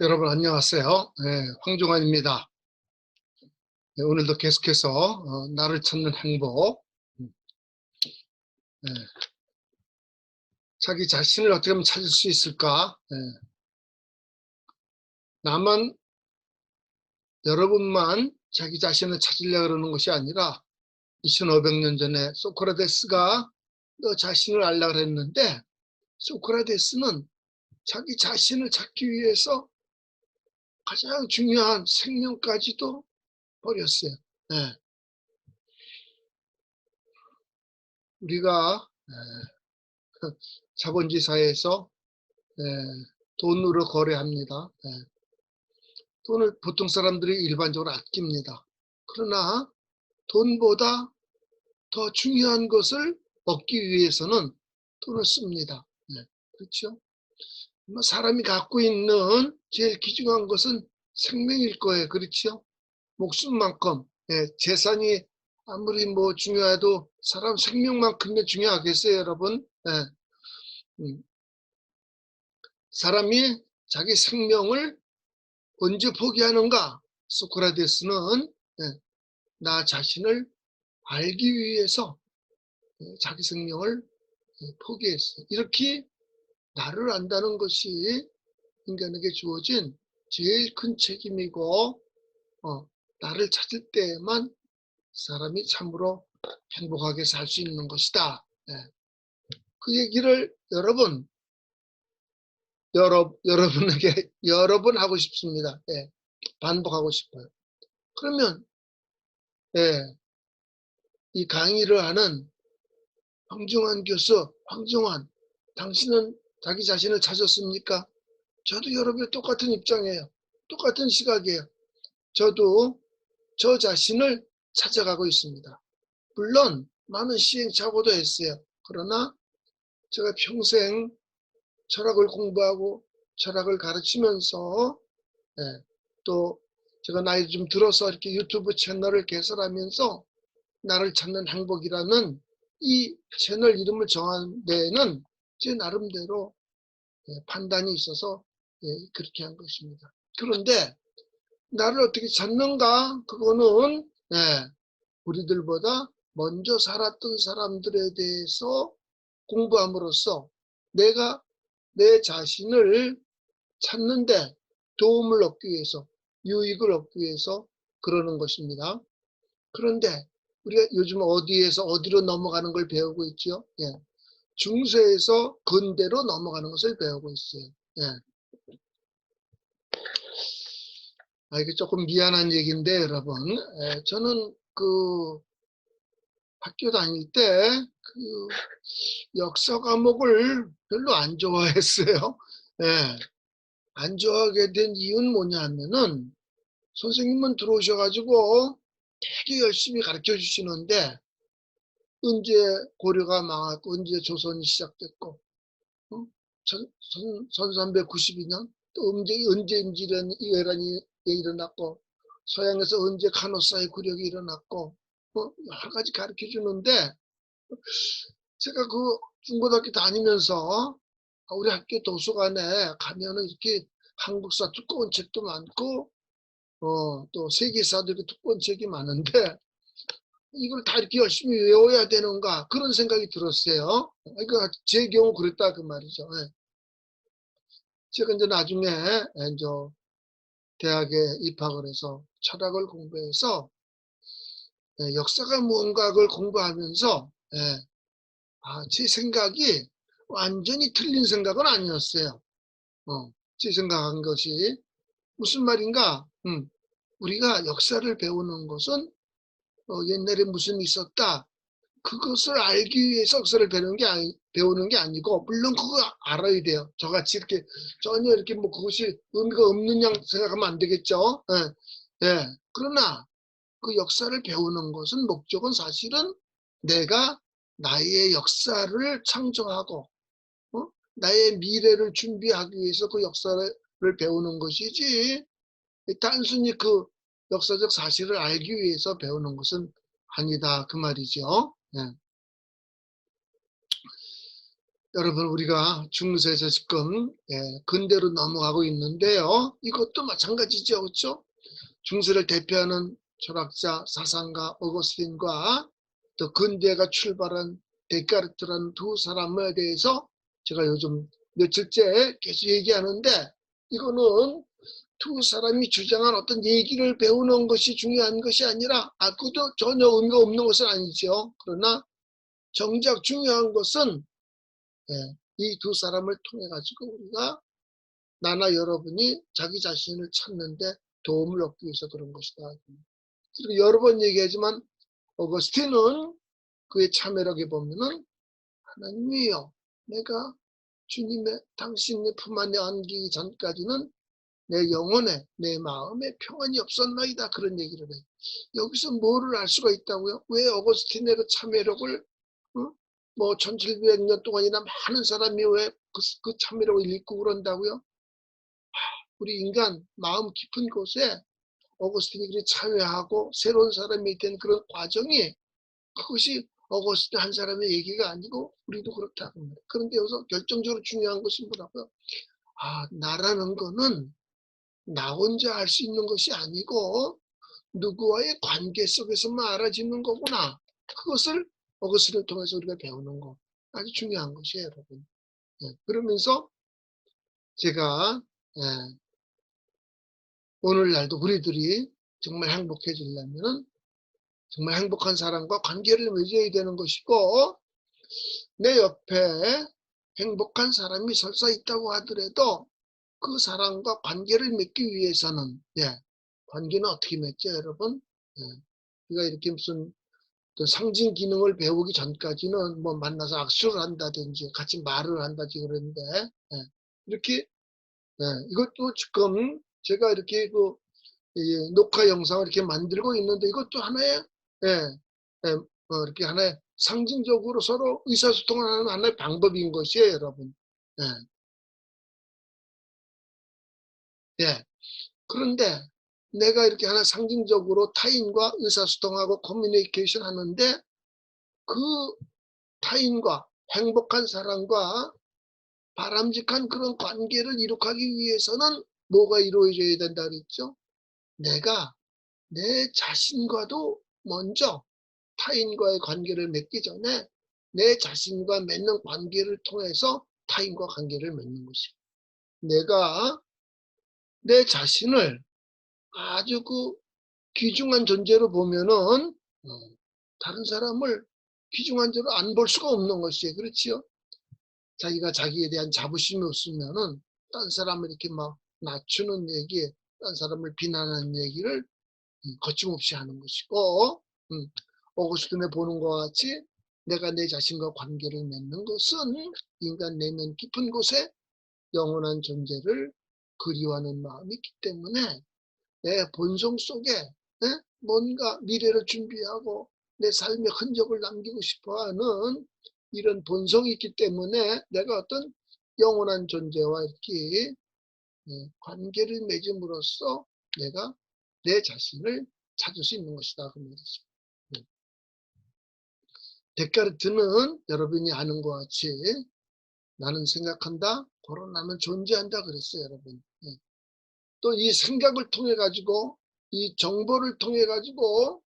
여러분 안녕하세요. 황종환입니다. 오늘도 계속해서 나를 찾는 행복, 예, 자기 자신을 어떻게 하면 찾을 수 있을까? 나만, 여러분만 자기 자신을 찾으려고 그러는 것이 아니라 2500년 전에 소크라테스가 너 자신을 알라 그랬는데, 소크라테스는 자기 자신을 찾기 위해서 가장 중요한 생명까지도 버렸어요. 예, 우리가 자본주의 사회에서 예, 돈으로 거래합니다. 돈을 보통 사람들이 일반적으로 아낍니다. 그러나 돈보다 더 중요한 것을 얻기 위해서는 돈을 씁니다. 그렇죠? 사람이 갖고 있는 제일 귀중한 것은 생명일 거예요. 그렇죠? 목숨만큼. 재산이 아무리 뭐 중요해도 사람 생명만큼이 중요하겠어요, 여러분? 음, 사람이 자기 생명을 언제 포기하는가? 소크라테스는 나 자신을 알기 위해서 자기 생명을 포기했어요. 이렇게 나를 안다는 것이 인간에게 주어진 제일 큰 책임이고, 나를 찾을 때에만 사람이 참으로 행복하게 살 수 있는 것이다. 그 얘기를 여러분에게 여러 번 하고 싶습니다. 반복하고 싶어요. 그러면 이 강의를 하는 황종환 교수, 황종환, 당신은 자기 자신을 찾았습니까? 저도 여러분의 똑같은 입장이에요. 똑같은 시각이에요. 저도 저 자신을 찾아가고 있습니다. 물론 많은 시행착오도 했어요. 그러나 제가 평생 철학을 공부하고 철학을 가르치면서 또 제가 나이 좀 들어서 이렇게 유튜브 채널을 개설하면서 나를 찾는 행복이라는 이 채널 이름을 정한 데에는 제 나름대로 판단이 있어서 그렇게 한 것입니다. 그런데 나를 어떻게 찾는가? 그거는 우리들보다 먼저 살았던 사람들에 대해서 공부함으로써 내가 내 자신을 찾는데 도움을 얻기 위해서, 유익을 얻기 위해서 그러는 것입니다. 그런데 우리가 요즘 어디로 넘어가는 걸 배우고 있죠? 중세에서 근대로 넘어가는 것을 배우고 있어요. 이게 조금 미안한 얘기인데, 여러분. 저는 학교 다닐 때 역사 과목을 별로 안 좋아했어요. 안 좋아하게 된 이유는 뭐냐 하면은 선생님은 들어오셔가지고 되게 열심히 가르쳐 주시는데 언제 고려가 망하고 언제 조선이 시작됐고 1392년 또 언제 임진왜란이 일어났고 서양에서 언제 간호사의 굴욕이 일어났고 여러 가지 가르쳐 주는데 제가 중고등학교 다니면서 우리 학교 도서관에 가면은 이렇게 한국사 두꺼운 책도 많고 또 세계사도 이렇게 두꺼운 책이 많은데 이걸 다 이렇게 열심히 외워야 되는가 그런 생각이 들었어요. 그러니까 제 경우 그랬다 그 말이죠. 제가 이제 나중에 이제 대학에 입학을 해서 철학을 공부해서 역사가 무언가를 공부하면서 제 생각이 완전히 틀린 생각은 아니었어요. 제 생각한 것이 무슨 말인가? 우리가 역사를 배우는 것은 옛날에 무슨 있었다. 그것을 알기 위해서 역사를 배우는 게 아니고, 물론 그거 알아야 돼요. 저같이 이렇게 전혀 이렇게 뭐 그것이 의미가 없는 양 생각하면 안 되겠죠. 그러나 그 역사를 배우는 것은 목적은 사실은 내가 나의 역사를 창조하고 나의 미래를 준비하기 위해서 그 역사를 배우는 것이지 단순히 그 역사적 사실을 알기 위해서 배우는 것은 아니다 그 말이죠. 여러분 우리가 중세에서 지금 근대로 넘어가고 있는데요. 이것도 마찬가지죠. 그렇죠? 중세를 대표하는 철학자 사상가 어거스틴과 또 근대가 출발한 데카르트라는 두 사람에 대해서 제가 요즘 며칠째 계속 얘기하는데, 이거는 두 사람이 주장한 어떤 얘기를 배우는 것이 중요한 것이 아니라, 그것도 전혀 의미가 없는 것은 아니죠. 그러나 정작 중요한 것은 이 두 사람을 통해 가지고 우리가, 나나 여러분이 자기 자신을 찾는데 도움을 얻기 위해서 그런 것이다. 그리고 여러 번 얘기하지만 어거스틴은 그의 참회록에 보면은, 하나님이여, 내가 주님의 당신의 품 안에 안기기 전까지는 내 영혼에 내 마음에 평안이 없었나이다, 그런 얘기를 해. 여기서 뭐를 알 수가 있다고요? 왜 어거스틴의 그 참회록을 뭐 1700년 동안이나 많은 사람이 왜 그 참회록을 읽고 그런다고요? 우리 인간 마음 깊은 곳에 어거스틴이 그렇게 참회하고 새로운 사람이 된 그런 과정이, 그것이 어거스틴 한 사람의 얘기가 아니고 우리도 그렇다고 합니다. 그런데 여기서 결정적으로 중요한 것은 뭐라고요? 나라는 거는 나 혼자 할 수 있는 것이 아니고 누구와의 관계 속에서만 알아지는 거구나. 그것을 어거스틴을 통해서 우리가 배우는 거, 아주 중요한 것이에요, 여러분. 그러면서 제가 오늘날도 우리들이 정말 행복해지려면은 정말 행복한 사람과 관계를 맺어야 되는 것이고, 내 옆에 행복한 사람이 설사 있다고 하더라도 그 사람과 관계를 맺기 위해서는, 관계는 어떻게 맺죠, 여러분? 우리가 이렇게 무슨 또 상징 기능을 배우기 전까지는 뭐 만나서 악수를 한다든지 같이 말을 한다든지 그러는데, 이렇게 이것도 지금 제가 이렇게 녹화 영상을 이렇게 만들고 있는데, 이것도 하나의 이렇게 하나의 상징적으로 서로 의사소통을 하는 하나의 방법인 것이에요, 여러분. 예. 그런데 내가 이렇게 하나 상징적으로 타인과 의사소통하고 커뮤니케이션 하는데, 그 타인과 행복한 사람과 바람직한 그런 관계를 이룩하기 위해서는 뭐가 이루어져야 된다 그랬죠? 내가 내 자신과도 먼저 타인과의 관계를 맺기 전에 내 자신과 맺는 관계를 통해서 타인과 관계를 맺는 것이에요. 내가 내 자신을 아주 귀중한 존재로 보면은 다른 사람을 귀중한 존재로 안 볼 수가 없는 것이에요. 그렇지요? 자기가 자기에 대한 자부심이 없으면은 딴 사람을 이렇게 막 낮추는 얘기, 딴 사람을 비난하는 얘기를 거침없이 하는 것이고, 어거스틴에 보는 것 같이 내가 내 자신과 관계를 맺는 것은 인간 내면 깊은 곳에 영원한 존재를 그리워하는 마음이 있기 때문에, 내 본성 속에 뭔가 미래를 준비하고 내 삶의 흔적을 남기고 싶어하는 이런 본성이 있기 때문에, 내가 어떤 영원한 존재와 이렇게 관계를 맺음으로써 내가 내 자신을 찾을 수 있는 것이다, 그 말이죠. 데카르트는 여러분이 아는 것 같이 나는 생각한다, 바로 나는 존재한다 그랬어요, 여러분. 또 이 생각을 통해 가지고, 이 정보를 통해 가지고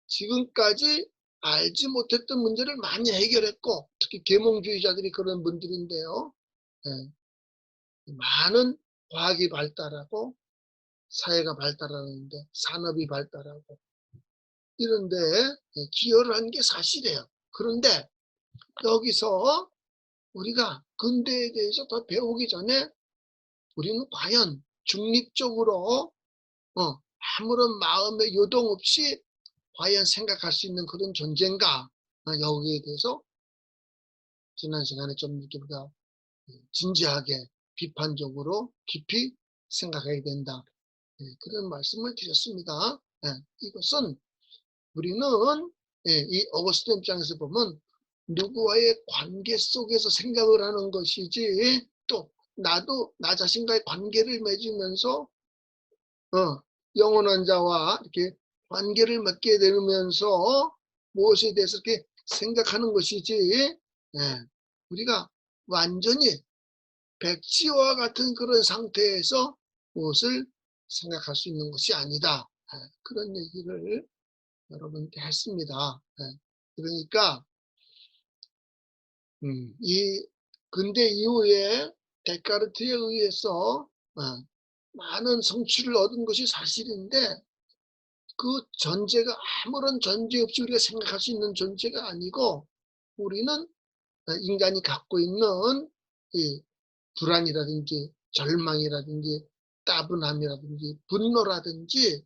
지금까지 알지 못했던 문제를 많이 해결했고, 특히 계몽주의자들이 그런 분들인데요. 많은 과학이 발달하고 사회가 발달하는데, 산업이 발달하고 이런데 기여를 한 게 사실이에요. 그런데 여기서 우리가 근대에 대해서 더 배우기 전에 우리는 과연 중립적으로 아무런 마음의 요동 없이 과연 생각할 수 있는 그런 존재인가, 여기에 대해서 지난 시간에 좀 이렇게 우리가 진지하게 비판적으로 깊이 생각해야 된다, 그런 말씀을 드렸습니다. 이것은 우리는 이 어거스틴 입장에서 보면 누구와의 관계 속에서 생각을 하는 것이지, 또 나도 나 자신과의 관계를 맺으면서 영원한 자와 이렇게 관계를 맺게 되면서 무엇에 대해서 이렇게 생각하는 것이지, 우리가 완전히 백지와 같은 그런 상태에서 무엇을 생각할 수 있는 것이 아니다. 그런 얘기를 여러분께 했습니다. 그러니까 이 근대 이후에 데카르트에 의해서 많은 성취를 얻은 것이 사실인데, 그 존재가 아무런 존재 없이 우리가 생각할 수 있는 존재가 아니고, 우리는 인간이 갖고 있는 이 불안이라든지 절망이라든지 따분함이라든지 분노라든지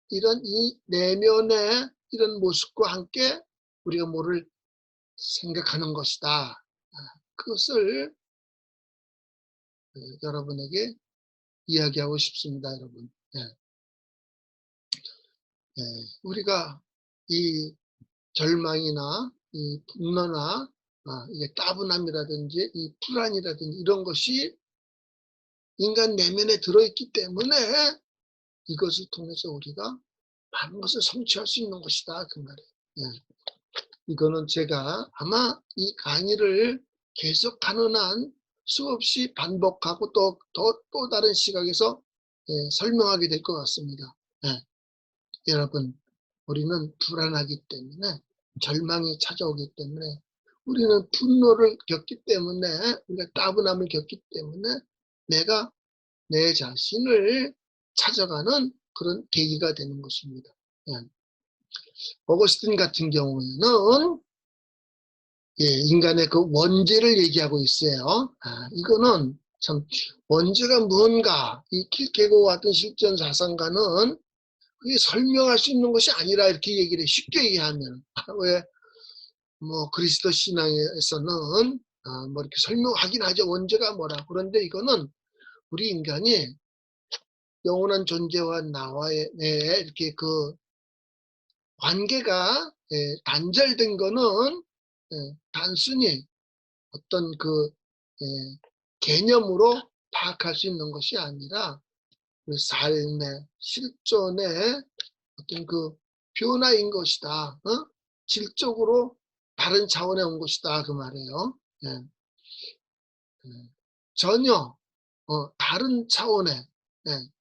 이런 이 내면의 이런 모습과 함께 우리가 뭐를 생각하는 것이다. 그것을 여러분에게 이야기하고 싶습니다, 여러분. 우리가 이 절망이나 이 분노나 이게 따분함이라든지 이 불안이라든지 이런 것이 인간 내면에 들어있기 때문에 이것을 통해서 우리가 많은 것을 성취할 수 있는 것이다, 그 말이에요. 이거는 제가 아마 이 강의를 계속하는 한 수없이 반복하고 또 다른 시각에서 설명하게 될 것 같습니다. 여러분, 우리는 불안하기 때문에, 절망이 찾아오기 때문에, 우리는 분노를 겪기 때문에, 우리가 따분함을 겪기 때문에 내가 내 자신을 찾아가는 그런 계기가 되는 것입니다. 어거스틴 같은 경우에는 인간의 그 원죄를 얘기하고 있어요. 이거는 참 원죄가 뭔가, 이 킬케고 같은 실전 사상가는 그게 설명할 수 있는 것이 아니라 이렇게 얘기를 해. 쉽게 얘기하면. 왜 뭐 그리스도 신앙에서는 뭐 이렇게 설명하긴 하죠. 원죄가 뭐라. 그런데 이거는 우리 인간이 영원한 존재와 나와의 이렇게 그 관계가 단절된 거는 단순히 어떤 그 개념으로 파악할 수 있는 것이 아니라 그 삶의 실존의 어떤 그 변화인 것이다. 질적으로 다른 차원에 온 것이다, 그 말이에요. 전혀 다른 차원의.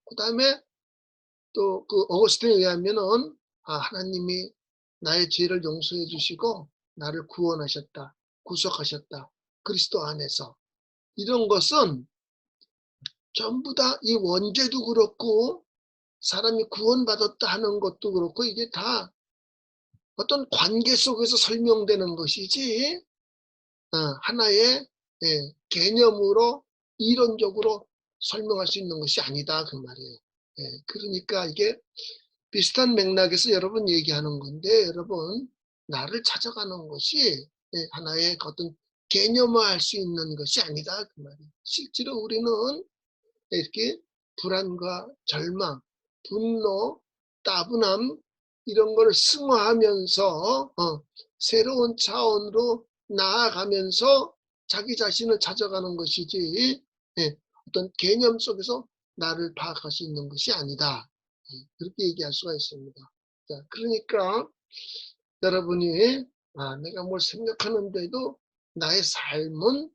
그 다음에 또 그 어거스틴에 의하면은 하나님이 나의 죄를 용서해 주시고 나를 구원하셨다, 구속하셨다, 그리스도 안에서. 이런 것은 전부 다 이 원죄도 그렇고 사람이 구원받았다 하는 것도 그렇고, 이게 다 어떤 관계 속에서 설명되는 것이지 하나의 개념으로 이론적으로 설명할 수 있는 것이 아니다, 그 말이에요. 그러니까 이게 비슷한 맥락에서 여러분 얘기하는 건데, 여러분, 나를 찾아가는 것이 하나의 어떤 개념화할 수 있는 것이 아니다, 그 말이에요. 실제로 우리는 이렇게 불안과 절망, 분노, 따분함 이런 걸 승화하면서 새로운 차원으로 나아가면서 자기 자신을 찾아가는 것이지 어떤 개념 속에서 나를 파악할 수 있는 것이 아니다. 그렇게 얘기할 수가 있습니다. 자, 그러니까 여러분이 내가 뭘 생각하는데도 나의 삶은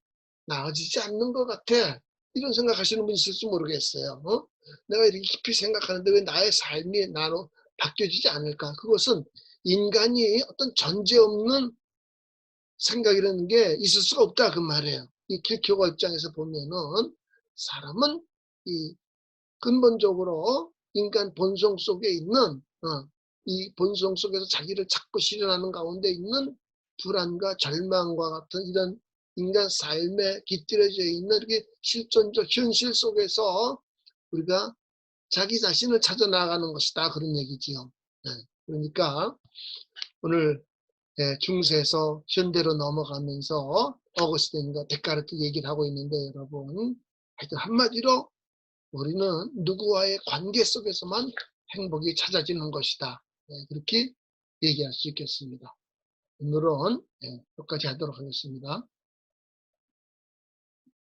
나아지지 않는 것 같아, 이런 생각하시는 분 있을지 모르겠어요. 내가 이렇게 깊이 생각하는데 왜 나의 삶이 나로 바뀌어지지 않을까? 그것은 인간이 어떤 전제 없는 생각이라는 게 있을 수가 없다, 그 말이에요. 이 킬케고르 입장에서 보면은 사람은 이 근본적으로 인간 본성 속에 있는 이 본성 속에서 자기를 찾고 실현하는 가운데 있는 불안과 절망과 같은 이런 인간 삶에 깃들여져 있는 이렇게 실존적 현실 속에서 우리가 자기 자신을 찾아 나가는 것이다, 그런 얘기지요. 그러니까 오늘 중세에서 현대로 넘어가면서 어거스틴과 데카르트 얘기를 하고 있는데, 여러분, 하여튼 한마디로 우리는 누구와의 관계 속에서만 행복이 찾아지는 것이다, 그렇게 얘기할 수 있겠습니다. 오늘은 여기까지 하도록 하겠습니다.